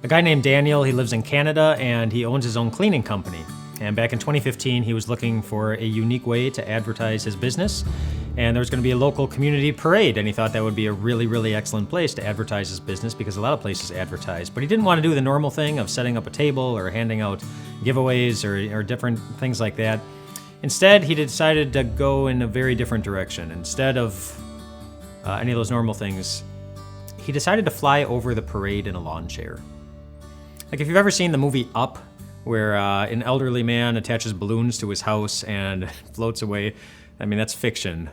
A guy named Daniel, he lives in Canada and he owns his own cleaning company. And back in 2015, he was looking for a unique way to advertise his business. And there was going to be a local community parade, and he thought that would be a really, really excellent place to advertise his business because a lot of places advertise. But he didn't want to do the normal thing of setting up a table or handing out giveaways or different things like that. Instead, he decided to go in a very different direction. Instead of any of those normal things, he decided to fly over the parade in a lawn chair. Like if you've ever seen the movie Up, where an elderly man attaches balloons to his house and floats away, I mean, that's fiction.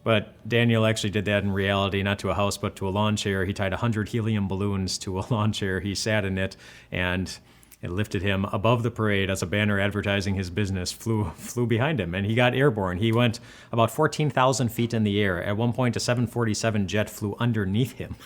But Daniel actually did that in reality, not to a house, but to a lawn chair. He tied 100 helium balloons to a lawn chair. He sat in it, and it lifted him above the parade as a banner advertising his business flew behind him, and he got airborne. He went about 14,000 feet in the air. At one point, a 747 jet flew underneath him.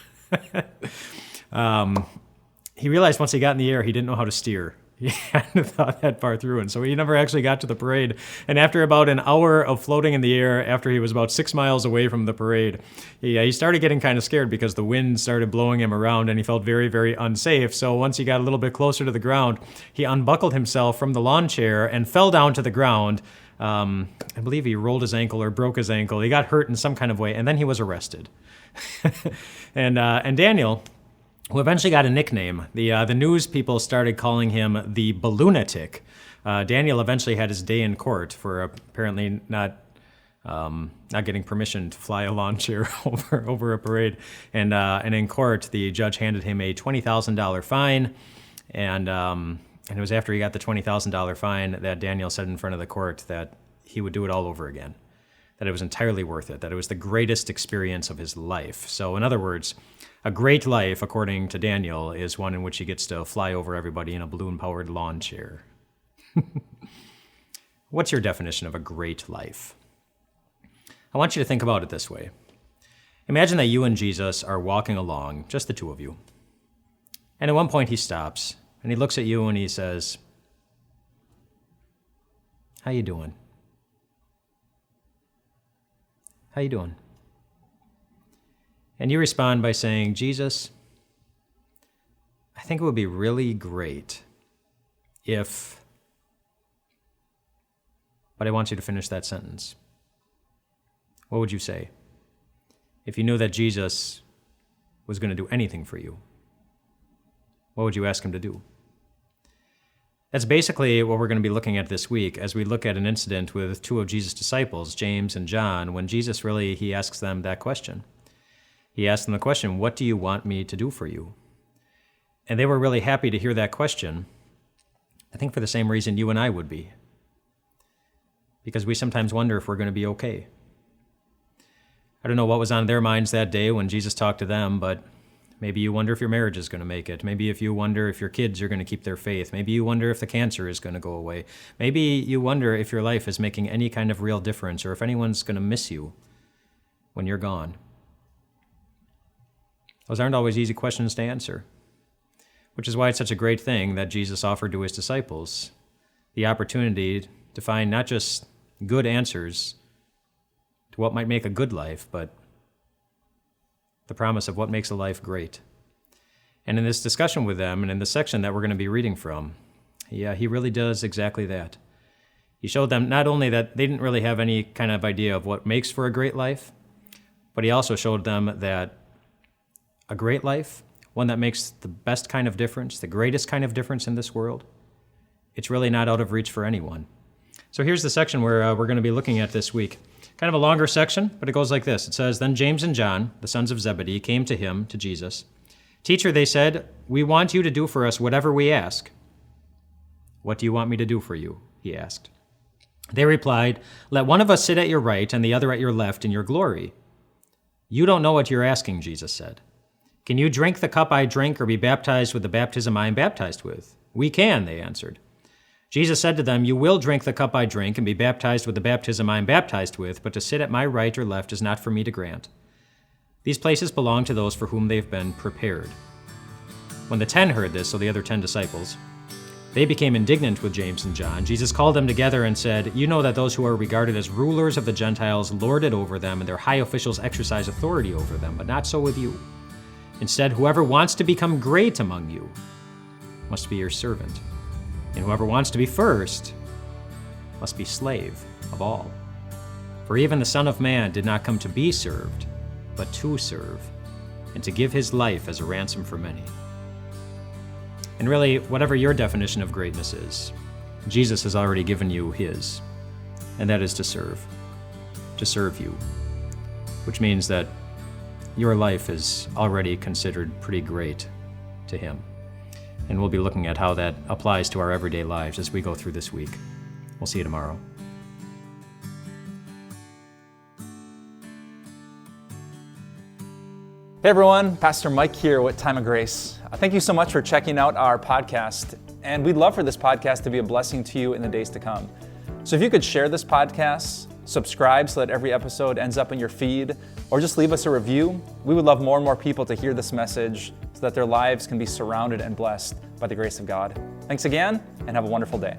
He realized once he got in the air, he didn't know how to steer. He hadn't thought that far through, and so he never actually got to the parade. And after about an hour of floating in the air, after he was about 6 miles away from the parade, he started getting kind of scared because the wind started blowing him around, and he felt very, very unsafe. So once he got a little bit closer to the ground, he unbuckled himself from the lawn chair and fell down to the ground. I believe he rolled his ankle or broke his ankle. He got hurt in some kind of way, and then he was arrested. And Daniel, who eventually got a nickname. The news people started calling him the Balloonatic. Daniel eventually had his day in court for apparently not getting permission to fly a lawn chair over a parade. And in court, the judge handed him a $20,000 fine. And it was after he got the $20,000 fine that Daniel said in front of the court that he would do it all over again, that it was entirely worth it, that it was the greatest experience of his life. So in other words, a great life, according to Daniel, is one in which he gets to fly over everybody in a balloon-powered lawn chair. What's your definition of a great life? I want you to think about it this way. Imagine that you and Jesus are walking along, just the two of you. And at one point he stops, and he looks at you and he says, "How you doing? How you doing?" And you respond by saying, "Jesus, I think it would be really great if..." But I want you to finish that sentence. What would you say if you knew that Jesus was going to do anything for you? What would you ask him to do? That's basically what we're going to be looking at this week as we look at an incident with two of Jesus' disciples, James and John, when Jesus he asks them that question. He asked them the question, "What do you want me to do for you?" And they were really happy to hear that question, I think for the same reason you and I would be. Because we sometimes wonder if we're going to be okay. I don't know what was on their minds that day when Jesus talked to them, but maybe you wonder if your marriage is going to make it. Maybe if you wonder if your kids are going to keep their faith. Maybe you wonder if the cancer is going to go away. Maybe you wonder if your life is making any kind of real difference or if anyone's going to miss you when you're gone. Those aren't always easy questions to answer, which is why it's such a great thing that Jesus offered to his disciples the opportunity to find not just good answers to what might make a good life, but the promise of what makes a life great. And in this discussion with them, and in the section that we're going to be reading from, he really does exactly that. He showed them not only that they didn't really have any kind of idea of what makes for a great life, but he also showed them that a great life, one that makes the best kind of difference, the greatest kind of difference in this world, it's really not out of reach for anyone. So here's the section where we're going to be looking at this week. Kind of a longer section, but it goes like this. It says, "Then James and John, the sons of Zebedee, came to him, to Jesus. 'Teacher,' they said, 'we want you to do for us whatever we ask.' 'What do you want me to do for you?' he asked. They replied, 'Let one of us sit at your right and the other at your left in your glory.' 'You don't know what you're asking,' Jesus said. 'Can you drink the cup I drink or be baptized with the baptism I am baptized with?' 'We can,' they answered. Jesus said to them, 'You will drink the cup I drink and be baptized with the baptism I am baptized with, but to sit at my right or left is not for me to grant. These places belong to those for whom they've been prepared.' When the 10 heard this, so the other 10 disciples, they became indignant with James and John. Jesus called them together and said, 'You know that those who are regarded as rulers of the Gentiles lord it over them, and their high officials exercise authority over them, but not so with you. Instead, whoever wants to become great among you must be your servant, and whoever wants to be first must be slave of all. For even the Son of Man did not come to be served, but to serve, and to give his life as a ransom for many. And really, whatever your definition of greatness is, Jesus has already given you his, and that is to serve you, which means that your life is already considered pretty great to him. And we'll be looking at how that applies to our everyday lives as we go through this week. We'll see you tomorrow. Hey everyone, Pastor Mike here with Time of Grace. Thank you so much for checking out our podcast, and we'd love for this podcast to be a blessing to you in the days to come. So if you could share this podcast, subscribe so that every episode ends up in your feed, or just leave us a review, we would love more and more people to hear this message so that their lives can be surrounded and blessed by the grace of God. Thanks again, and have a wonderful day.